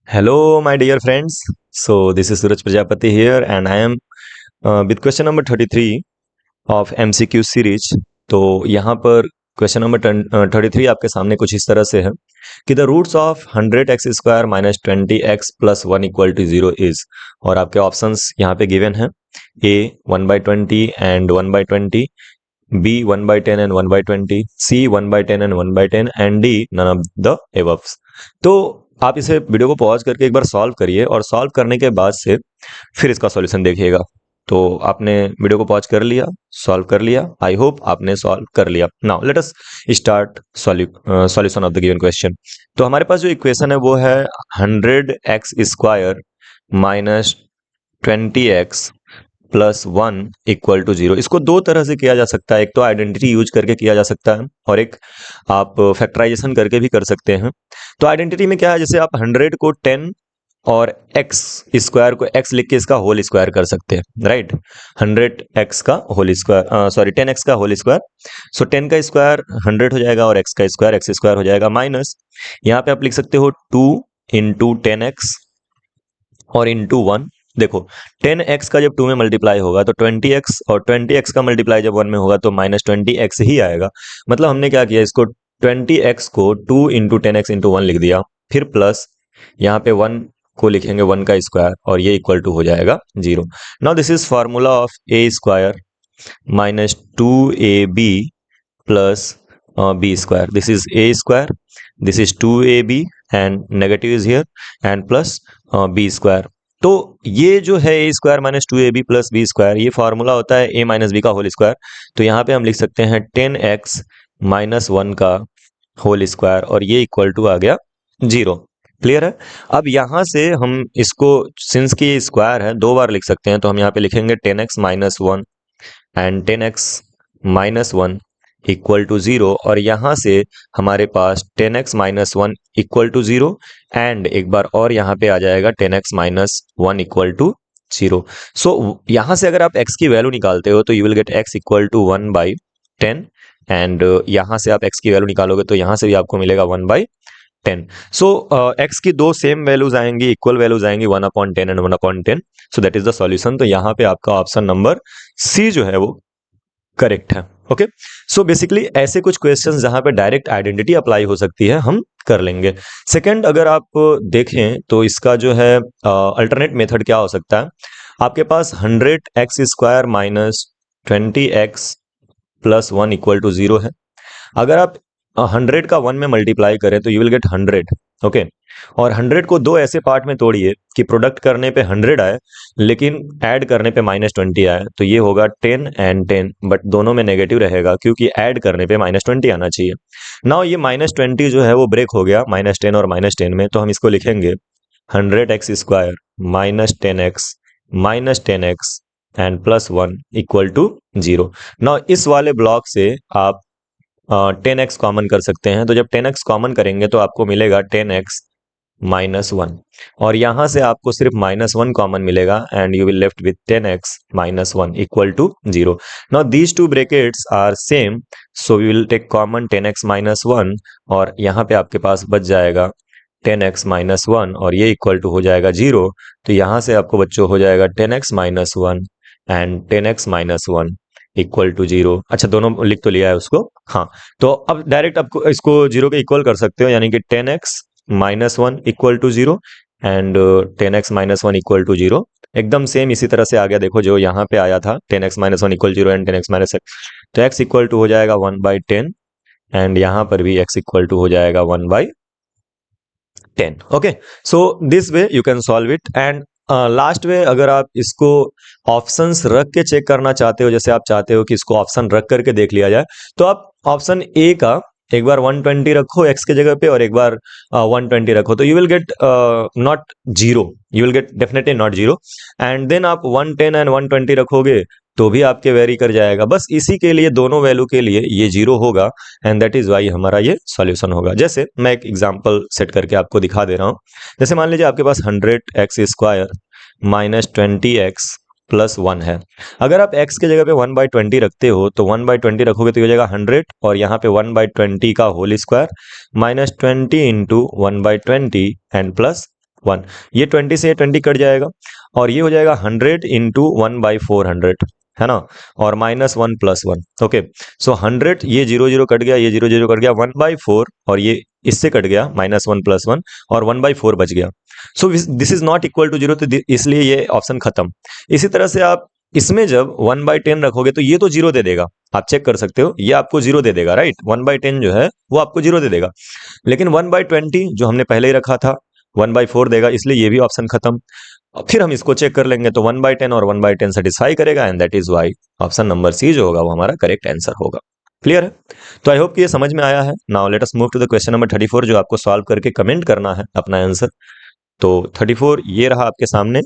Hello, my dear friends. So, this is Suraj Prajapati here, and I am with question number 33 of MCQ series. तो यहाँ पर question number 33 आपके सामने कुछ इस तरह से है कि the roots of 100x² minus 20x plus 1 equal to 0 is, और आपके ऑप्शंस यहाँ पे गिवन है A 1/20 and 1/20, B 1/10 and 1/20, C 1/10 and 1/10 and D none of the above. तो आप इसे वीडियो को पॉज करके एक बार सॉल्व करिए और सॉल्व करने के बाद से फिर इसका सॉल्यूशन देखिएगा। तो आपने वीडियो को पॉज कर लिया, सॉल्व कर लिया, आई होप आपने सॉल्व कर लिया। Now let us start solution of the given question. तो हमारे पास जो इक्वेशन है वो है 100x² minus 20x plus 1 equal to 0। इसको दो तरह से किया जा सकता है, एक तो आइडेंटिटी यूज करके किया जा सकता है और एक आप फैक्टराइजेशन करके भी कर सकते हैं। तो आइडेंटिटी में क्या है, जैसे आप 100 को 10 और x² को x लिख के इसका होल स्क्वायर कर सकते हैं, राइट। 100x का होल स्क्वायर, सॉरी 10x का होल स्क्वायर। सो 10 का स्क्वायर 100 हो जाएगा और x का स्क्वायर x² हो जाएगा, माइनस यहाँ पे आप लिख सकते हो 2 इंटू 10x और इंटू 1। देखो 10x का जब 2 में मल्टीप्लाई होगा तो 20x, और 20x का मल्टीप्लाई जब 1 में होगा तो माइनस 20x ही आएगा। मतलब हमने क्या किया, इसको 20x को 2 इंटू 10x इंटू 1 लिख दिया, फिर प्लस यहाँ पे 1 को लिखेंगे 1 का स्क्वायर और ये इक्वल टू हो जाएगा 0। Now this is formula of a² minus 2ab plus b²। This is a², this is 2ab and negative is here and plus b²। तो ये जो है a² minus 2ab plus b², ये formula होता है a minus b का whole square. तो यहाँ पे हम लिख सकते हैं 10x माइनस 1 का होल स्क्वायर और ये इक्वल टू आ गया 0। क्लियर है। अब यहाँ से हम इसको, सिंस की स्क्वायर है, दो बार लिख सकते हैं। तो हम यहाँ पे लिखेंगे 10x minus 1 and 10x minus 1 equal to 0, और यहाँ से हमारे पास 10x minus 1 equal to 0 and एक बार और यहाँ पे आ जाएगा 10x माइनस 1 इक्वल टू 0। सो यहाँ से अगर आप x की वैल्यू निकालते हो तो you will get x equal to 1/10 and यहाँ से आप x की वैल्यू निकालोगे तो यहाँ से भी आपको मिलेगा 1/10। सो x की दो सेम वैल्यूज आएंगी, इक्वल वैल्यूज आएंगी 1/10 and 1/10। So that is the solution. तो यहाँ पे आपका ऑप्शन नंबर सी जो है वो करेक्ट है। ओके, सो बेसिकली ऐसे कुछ क्वेश्चंस जहां पे डायरेक्ट आइडेंटिटी अप्लाई हो सकती है हम कर लेंगे। सेकंड, अगर आप देखें तो इसका जो है अल्टरनेट मेथड क्या हो सकता है, आपके पास 100x² minus 20x plus 1 equal to 0 है। अगर आप 100 का 1 में मल्टीप्लाई करें तो यू विल गेट 100। ओके, और 100 को दो ऐसे पार्ट में तोड़िए कि प्रोडक्ट करने पे 100 आए लेकिन ऐड करने पे माइनस 20 आए, तो ये होगा 10 एंड 10, बट दोनों में नेगेटिव रहेगा क्योंकि ऐड करने पे माइनस 20 आना चाहिए। नाउ ये माइनस 20 जो है वो ब्रेक हो गया माइनस 10 और माइनस 10 में, तो हम इसको लिखेंगे 100x² minus 10x and plus 1 equal to 0। Now इस वाले ब्लॉक से आप 10x कॉमन कर सकते हैं। तो जब 10x कॉमन करेंगे तो आपको मिलेगा 10x माइनस 1, और यहाँ से आपको सिर्फ माइनस 1 कॉमन मिलेगा and you will left with 10x minus 1 equal to 0। Now these two brackets are same, so we will take common 10x minus 1, और यहाँ पे आपके पास बच जाएगा 10x माइनस 1 और ये इक्वल टू हो जाएगा 0। तो यहाँ से आपको बच्चों हो जाएगा 10x minus 1 and 10x minus 1 equal to 0। अच्छा, दोनों लिख तो लिया है उसको। हाँ, तो अब डायरेक्ट आपको इसको 0 के इक्वल कर सकते हो, यानी कि 10x minus 1 equal to 0 and 10x minus 1 equal to 0। एकदम सेम इसी तरह से आ गया, देखो जो यहाँ पे आया था 10x minus 1 equal 0 and 10x minus 1, तो x इक्वल टू हो जाएगा 1/10 एंड यहाँ पर भी x इक्वल टू हो जाएगा 1/10। Okay, so this way you can solve it. And last way, अगर आप इसको ऑप्शंस रख के चेक करना चाहते हो, जैसे आप चाहते हो कि इसको ऑप्शन रख करके देख लिया जाए, तो आप ऑप्शन ए का एक बार 120 रखो x के जगह पे और एक बार 120 रखो, तो you will get not 0, you will get definitely not 0। And then आप 110 एंड 120 रखोगे तो भी आपके वेरी कर जाएगा। बस इसी के लिए, दोनों वैल्यू के लिए ये 0 होगा एंड दैट इज वाई हमारा ये सॉल्यूशन होगा। जैसे मैं एक एग्जांपल सेट करके आपको दिखा दे रहा हूँ। जैसे मान लीजिए आपके पास 100x² माइनस 20x प्लस 1 है। अगर आप x के जगह पे 1/20 रखते हो तो 1/20 रखोगे तो ये हो जाएगा 100, और यहाँ पे 1/20 का whole square minus 20 into 1/20 and plus 1। ये 20 से 20 कट जाएगा और ये हो जाएगा 100 इंटू 1/400, है ना, और -1 + 1। ओके, सो 100, ये 0 0 कट गया, ये 0 0 कट गया, 1/4, और ये इससे कट गया -1 + 1, और 1/4 बच गया। So this is not equal to 0, तो इसलिए ये ऑप्शन खत्म। इसी तरह से आप इसमें जब 1/10 रखोगे तो ये तो 0 दे देगा, आप चेक कर सकते हो, ये आपको 0 दे देगा, राइट। 1/10 जो है वो आपको 0 दे देगा, लेकिन 1/20 जो हमने पहले ही रखा था 1/4 देगा, इसलिए ये भी ऑप्शन खत्म। और फिर हम इसको चेक कर लेंगे तो 1/10 और 1/10 सेटिस्फाई करेगा, and that is why option number C जो होगा वो हमारा करेक्ट आंसर होगा। क्लियर है? तो आई होप कि ये समझ में आया है। Now let us move to the question number 34, जो आपको सॉल्व करके कमेंट करना है अपना आंसर। तो 34 ये रहा आपके सामने।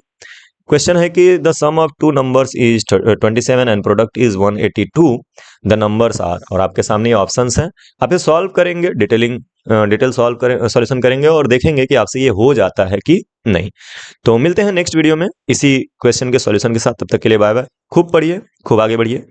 क्वेश्चन है कि the sum of two numbers is 27 and product is 182, the numbers are, और आपके सामने ये ऑप्शंस हैं। आप ये सॉल्व करेंगे, डिटेल सॉल्व करें, सॉल्यूशन करेंगे और देखेंगे कि आपसे ये हो जाता है कि नहीं। तो मिलते हैं नेक्स्ट वीडियो में इसी क्वेश्चन के सॉल्यूशन के साथ। तब तक के लिए बाय बाय। खूब पढ़िए, खूब आगे बढ़िए।